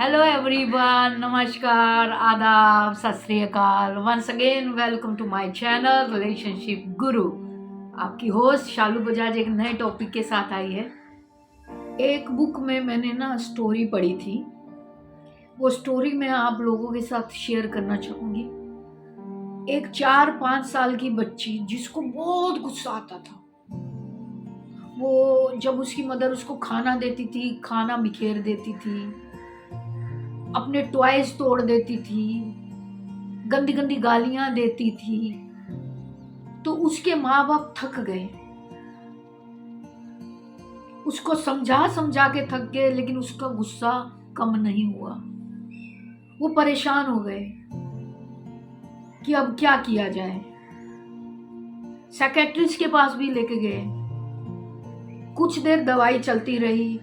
Hello everyone, नमस्कार, आदाब, सत श्री अकाल। Once again welcome to my channel relationship guru. आपकी होस्ट शालू बजाज एक नए टॉपिक के साथ आई है। एक बुक में मैंने ना स्टोरी पढ़ी थी, वो स्टोरी मैं आप लोगों के साथ शेयर करना चाहूँगी। एक 4-5 साल की बच्ची जिसको बहुत गुस्सा आता था, वो जब उसकी मदर उसको खाना देती थी, खाना बिखेर देती थी, अपने टॉयज तोड़ देती थी, गंदी गंदी गालियां देती थी, तो उसके माँ बाप थक गए। उसको समझा समझा के थक गए, लेकिन उसका गुस्सा कम नहीं हुआ। वो परेशान हो गए कि अब क्या किया जाए। साइकेट्रिस्ट के पास भी लेके गए। कुछ देर दवाई चलती रही।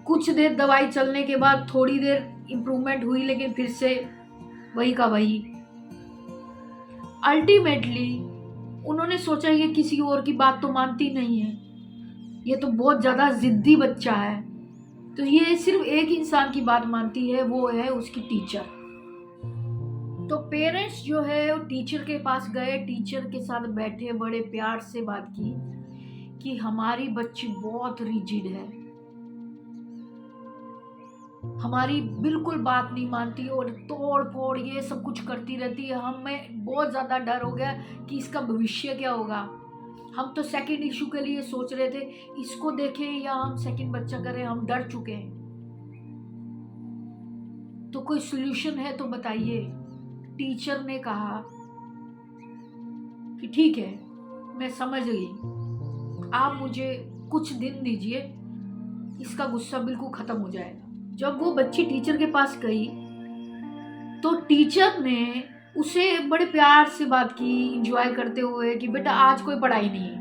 कुछ देर दवाई चलने के बाद थोड़ी देर इम्प्रूवमेंट हुई, लेकिन फिर से वही का वही। अल्टीमेटली उन्होंने सोचा ये किसी और की बात तो मानती नहीं है, ये तो बहुत ज़्यादा जिद्दी बच्चा है, तो ये सिर्फ एक इंसान की बात मानती है, वो है उसकी टीचर। तो पेरेंट्स जो है वो टीचर के पास गए, टीचर के साथ बैठे, बड़े प्यार से बात की कि हमारी बच्ची बहुत रिजिड है, हमारी बिल्कुल बात नहीं मानती और तोड़ फोड़ ये सब कुछ करती रहती है। हमें बहुत ज़्यादा डर हो गया कि इसका भविष्य क्या होगा। हम तो सेकंड इशू के लिए सोच रहे थे, इसको देखें या हम सेकंड बच्चा करें, हम डर चुके हैं। तो कोई सॉल्यूशन है तो बताइए। टीचर ने कहा कि ठीक है, मैं समझ गई, आप मुझे कुछ दिन दीजिए, इसका गुस्सा बिल्कुल खत्म हो जाएगा। जब वो बच्ची टीचर के पास गई तो टीचर ने उसे बड़े प्यार से बात की, एंजॉय करते हुए कि बेटा आज कोई पढ़ाई नहीं है,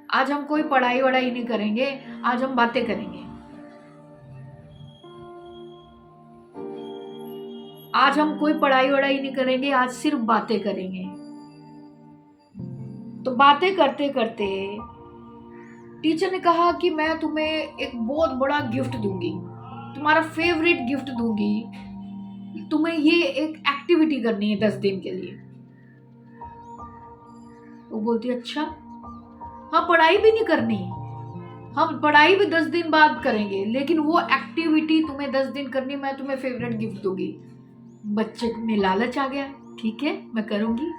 आज हम कोई पढ़ाई वढ़ाई नहीं करेंगे, आज हम बातें करेंगे, आज हम कोई पढ़ाई वढ़ाई नहीं करेंगे, आज सिर्फ बातें करेंगे। तो बातें करते करते टीचर ने कहा कि मैं तुम्हें एक बहुत बड़ा गिफ्ट दूंगी, तुम्हारा फेवरेट गिफ्ट दूंगी, तुम्हें ये एक एक्टिविटी करनी है 10 दिन के लिए। वो बोलती अच्छा, हाँ पढ़ाई भी नहीं करनी, हम पढ़ाई भी 10 दिन बाद करेंगे, लेकिन वो एक्टिविटी तुम्हें 10 दिन करनी, मैं तुम्हें फेवरेट गिफ्ट दूंगी। बच्चे में लालच आ गया, ठीक है मैं करूंगी।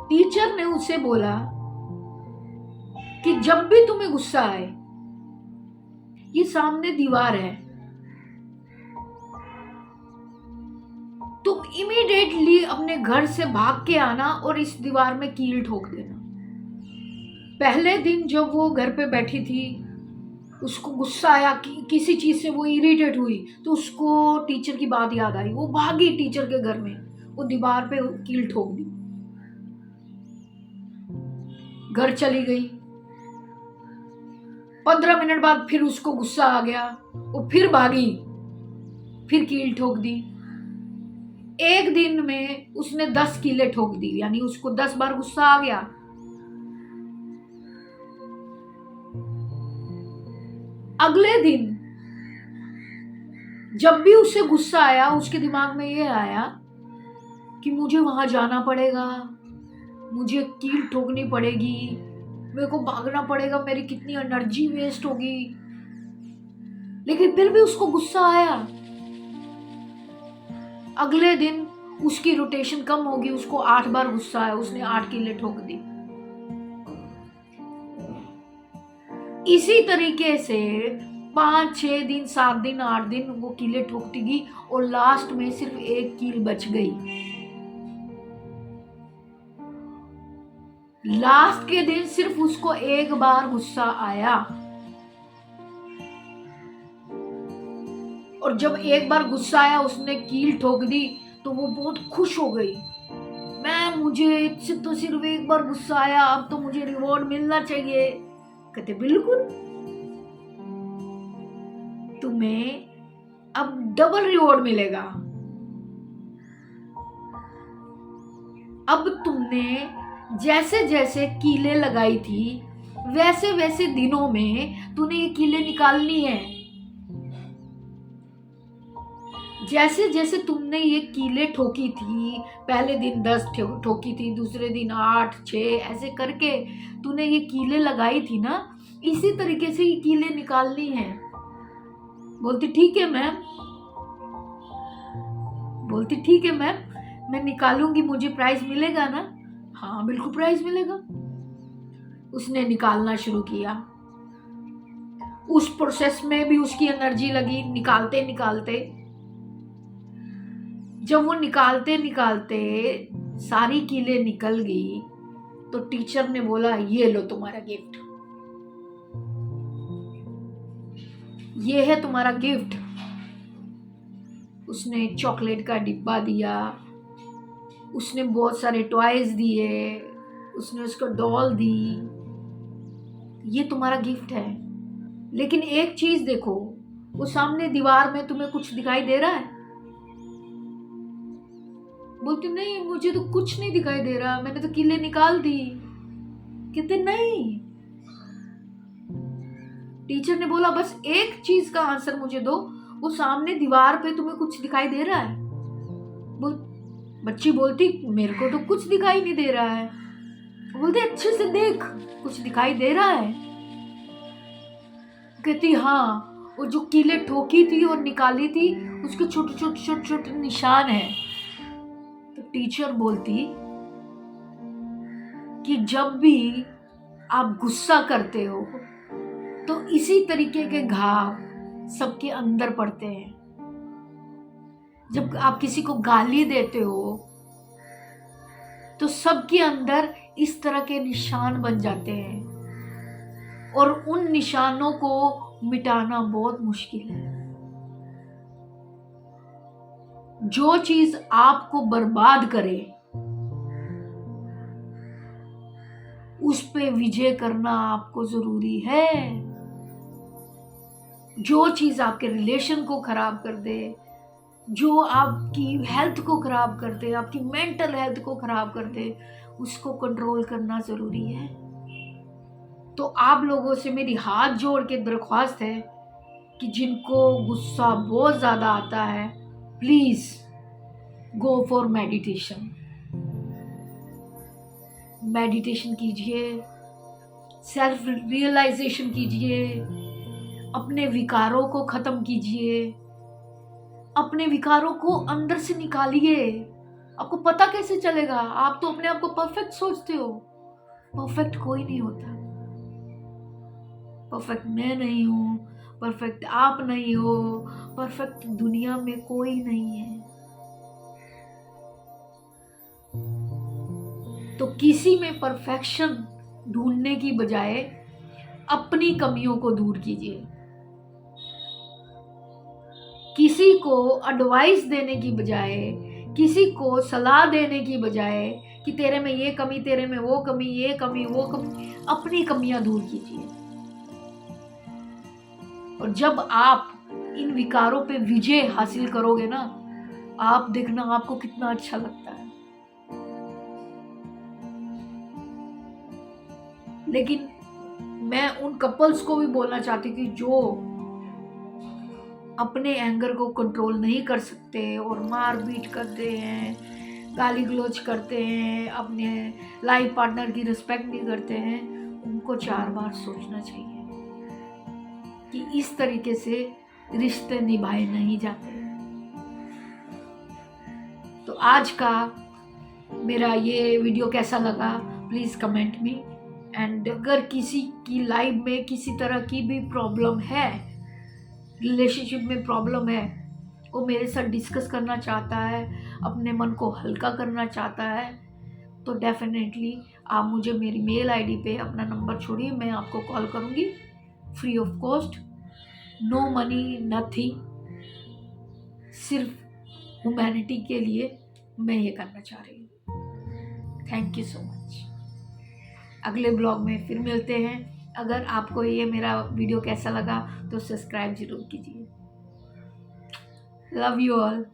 टीचर ने उसे बोला कि जब भी तुम्हें गुस्सा आए, ये सामने दीवार है, तुम इमीडिएटली अपने घर से भाग के आना और इस दीवार में कील ठोक देना। पहले दिन जब वो घर पे बैठी थी, उसको गुस्सा आया कि किसी चीज से वो इरिटेट हुई, तो उसको टीचर की बात याद आई, वो भागी टीचर के घर में, वो दीवार पे कील ठोक दी, घर चली गई। 15 मिनट बाद फिर उसको गुस्सा आ गया, वो फिर भागी, फिर कील ठोक दी। एक दिन में उसने 10 कीलें ठोक दी, यानी उसको 10 बार गुस्सा आ गया। अगले दिन जब भी उसे गुस्सा आया, उसके दिमाग में ये आया कि मुझे वहां जाना पड़ेगा, मुझे कील ठोकनी पड़ेगी, मेरे को भागना पड़ेगा, मेरी कितनी एनर्जी वेस्ट होगी। लेकिन फिर भी उसको गुस्सा आया। अगले दिन उसकी रोटेशन कम होगी, उसको 8 बार गुस्सा आया, उसने 8 कीलें ठोक दी। इसी तरीके से 5-6 दिन, 7 दिन, 8 दिन वो कीलें ठोकती गई और लास्ट में सिर्फ एक कील बच गई। लास्ट के दिन सिर्फ उसको एक बार गुस्सा आया, और जब एक बार गुस्सा आया, उसने कील ठोक दी, तो वो बहुत खुश हो गई। मुझे तो सिर्फ एक बार गुस्सा आया, अब तो मुझे रिवॉर्ड मिलना चाहिए। कहते बिल्कुल, तुम्हें अब डबल रिवॉर्ड मिलेगा। अब तुमने जैसे जैसे कीलें लगाई थी, वैसे वैसे दिनों में तूने ये कीलें निकालनी है। जैसे जैसे तुमने ये कीले ठोकी थी, पहले दिन 10 ठोकी थी, दूसरे दिन 8 6 ऐसे करके तूने ये कीले लगाई थी ना, इसी तरीके से ये कीले निकालनी है। बोलती ठीक है मैम, बोलती ठीक है मैम, मैं निकालूंगी, मुझे प्राइज मिलेगा ना? हाँ बिल्कुल प्राइज मिलेगा। उसने निकालना शुरू किया। उस प्रोसेस में भी उसकी एनर्जी लगी, निकालते निकालते। जब वो निकालते निकालते सारी कीलें निकल गई तो टीचर ने बोला ये लो तुम्हारा गिफ्ट, ये है तुम्हारा गिफ्ट। उसने चॉकलेट का डिब्बा दिया, उसने बहुत सारे टॉयज दिए, उसने उसको डॉल दी, ये तुम्हारा गिफ्ट है। लेकिन एक चीज देखो, वो सामने दीवार में तुम्हें कुछ दिखाई दे रहा है? बोलती नहीं, मुझे तो कुछ नहीं दिखाई दे रहा, मैंने तो कीले निकाल दी। कहते नहीं। टीचर ने बोला बस एक चीज का आंसर मुझे दो, वो सामने दीवार पे तुम्हें कुछ दिखाई दे रहा है? बच्ची बोलती मेरे को तो कुछ दिखाई नहीं दे रहा है। बोलते अच्छे से देख, कुछ दिखाई दे रहा है? कहती हाँ, वो जो कीले ठोकी थी और निकाली थी उसके छोटे छोटे छोटे छोटे निशान है। तो टीचर बोलती कि जब भी आप गुस्सा करते हो तो इसी तरीके के घाव सबके अंदर पड़ते हैं। जब आप किसी को गाली देते हो तो सबके अंदर इस तरह के निशान बन जाते हैं और उन निशानों को मिटाना बहुत मुश्किल है। जो चीज आपको बर्बाद करे उस पे विजय करना आपको जरूरी है। जो चीज आपके रिलेशन को खराब कर दे, जो आपकी हेल्थ को खराब कर दे, आपकी मेंटल हेल्थ को खराब कर दे, उसको कंट्रोल करना जरूरी है। तो आप लोगों से मेरी हाथ जोड़ के दरख्वास्त है कि जिनको गुस्सा बहुत ज्यादा आता है, please go for meditation. Meditation कीजिए, सेल्फ रियलाइजेशन कीजिए, अपने विकारों को खत्म कीजिए, अपने विकारों को अंदर से निकालिए। आपको पता कैसे चलेगा? आप तो अपने आप को परफेक्ट सोचते हो। परफेक्ट कोई नहीं होता। परफेक्ट मैं नहीं हूं, परफेक्ट आप नहीं हो, परफेक्ट दुनिया में कोई नहीं है। तो किसी में परफेक्शन ढूंढने की बजाय अपनी कमियों को दूर कीजिए। किसी को एडवाइस देने की बजाय, किसी को सलाह देने की बजाय कि तेरे में ये कमी, तेरे में वो कमी, ये कमी, वो कमी, अपनी कमियां दूर कीजिए। और जब आप इन विकारों पे विजय हासिल करोगे ना, आप देखना आपको कितना अच्छा लगता है। लेकिन मैं उन कपल्स को भी बोलना चाहती थी जो अपने एंगर को कंट्रोल नहीं कर सकते और मार पीट करते हैं, गाली गलौज करते हैं, अपने लाइफ पार्टनर की रिस्पेक्ट नहीं करते हैं, उनको 4 बार सोचना चाहिए कि इस तरीके से रिश्ते निभाए नहीं जाते। तो आज का मेरा ये वीडियो कैसा लगा प्लीज़ कमेंट में। एंड अगर किसी की लाइफ में किसी तरह की भी प्रॉब्लम है, रिलेशनशिप में प्रॉब्लम है, वो मेरे साथ डिस्कस करना चाहता है, अपने मन को हल्का करना चाहता है, तो डेफिनेटली आप मुझे मेरी मेल आईडी पे अपना नंबर छोड़िए, मैं आपको कॉल करूँगी free of cost, no money nothing, सिर्फ ह्यूमैनिटी के लिए मैं ये करना चाह रही हूँ। Thank you so much. अगले ब्लॉग में फिर मिलते हैं। अगर आपको ये मेरा वीडियो कैसा लगा तो सब्सक्राइब जरूर कीजिए। Love you all.